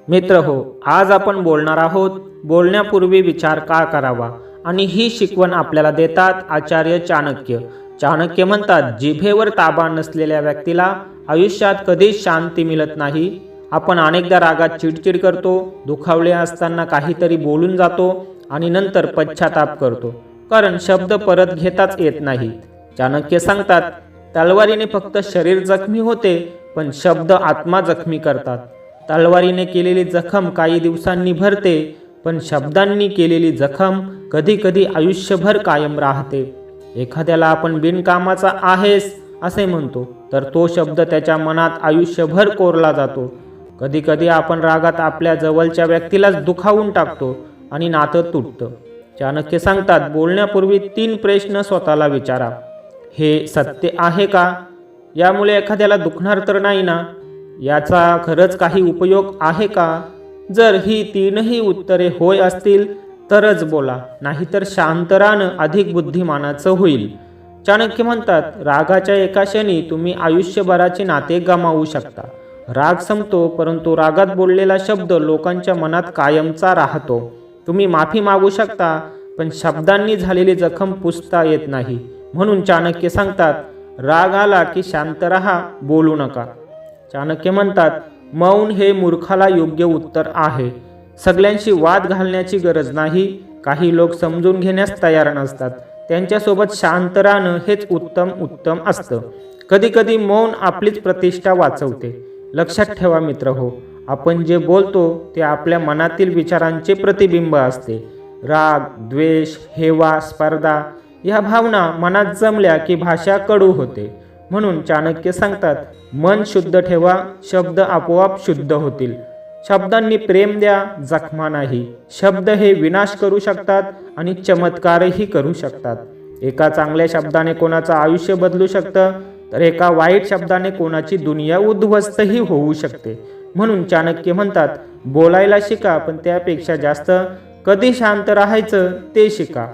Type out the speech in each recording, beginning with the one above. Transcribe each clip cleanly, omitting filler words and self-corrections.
मित्र हो, आज आपण बोलणार आहोत बोलण्यापूर्वी विचार का करावा. आणि ही शिकवण आपल्याला देतात आचार्य चाणक्य. चाणक्य म्हणतात, जिभेवर ताबा नसलेल्या व्यक्तीला आयुष्यात कधीच शांती मिळत नाही. आपण अनेकदा रागात चिडचिड करतो, दुखावले असताना काहीतरी बोलून जातो आणि नंतर पश्चाताप करतो, कारण शब्द परत घेताच येत नाही. चाणक्य सांगतात, तलवारीने फक्त शरीर जखमी होते, पण शब्द आत्मा जखमी करतात. तलवारीने केलेली जखम काही दिवसांनी भरते, पण शब्दांनी केलेली जखम कधी कधी आयुष्यभर कायम राहते. एखाद्याला आपण बिनकामाचा आहेस असे म्हणतो, तर तो शब्द त्याच्या मनात आयुष्यभर कोरला जातो. कधी कधी आपण रागात आपल्या जवळच्या व्यक्तीलाच दुखावून टाकतो आणि नातं तुटतं. चाणक्य सांगतात, बोलण्यापूर्वी 3 प्रश्न स्वतःला विचारा. हे सत्य आहे का? यामुळे एखाद्याला दुखणार तर नाही ना? याचा खरंच काही उपयोग आहे का? जर ही 3ही उत्तरे होय असतील तरच बोला, नाहीतर शांत राहणं अधिक बुद्धिमानाचं होईल. चाणक्य म्हणतात, रागाच्या एका क्षणी तुम्ही आयुष्यभराचे नाते गमावू शकता. राग संपतो, परंतु रागात बोललेला शब्द लोकांच्या मनात कायमचा राहतो. तुम्ही माफी मागू शकता, पण शब्दांनी झालेली जखम पुसता येत नाही. म्हणून चाणक्य सांगतात, राग आला की शांत राहा, बोलू नका. चाणक्य म्हणतात, मौन हे मूर्खाला योग्य उत्तर आहे. सगळ्यांशी वाद घालण्याची गरज नाही. काही लोक समजून घेण्यास तयार नसतात, त्यांच्यासोबत शांत राहणं हेच उत्तम असतं. कधी कधी मौन आपलीच प्रतिष्ठा वाचवते. लक्षात ठेवा मित्र हो, आपण जे बोलतो ते आपल्या मनातील विचारांचे प्रतिबिंब असते. राग, द्वेष, हेवा, स्पर्धा या भावना मनात जमल्या की भाषा कडू होते. म्हणून चाणक्य सांगतात, मन शुद्ध ठेवा, शब्द आपोआप शुद्ध होतील. शब्दांनी प्रेम द्या, जखमा नाही. शब्द हे विनाश करू शकतात आणि चमत्कारही करू शकतात. एका चांगल्या शब्दाने कोणाचं आयुष्य बदलू शकतं, तर एका वाईट शब्दाने कोणाची दुनिया उद्ध्वस्तही होऊ शकते. म्हणून चाणक्य म्हणतात, बोलायला शिका, पण त्यापेक्षा जास्त कधी शांत राहायचं ते शिका.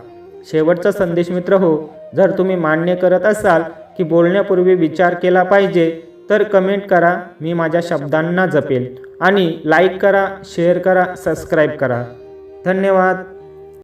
शेवटचा संदेश मित्र हो, जर तुम्ही मान्य करत असाल की बोलण्यापूर्वी विचार केला पाहिजे, तर कमेंट करा, मी माझ्या शब्दांना जपेल. आणि लाईक करा, शेअर करा, सबस्क्राईब करा. धन्यवाद.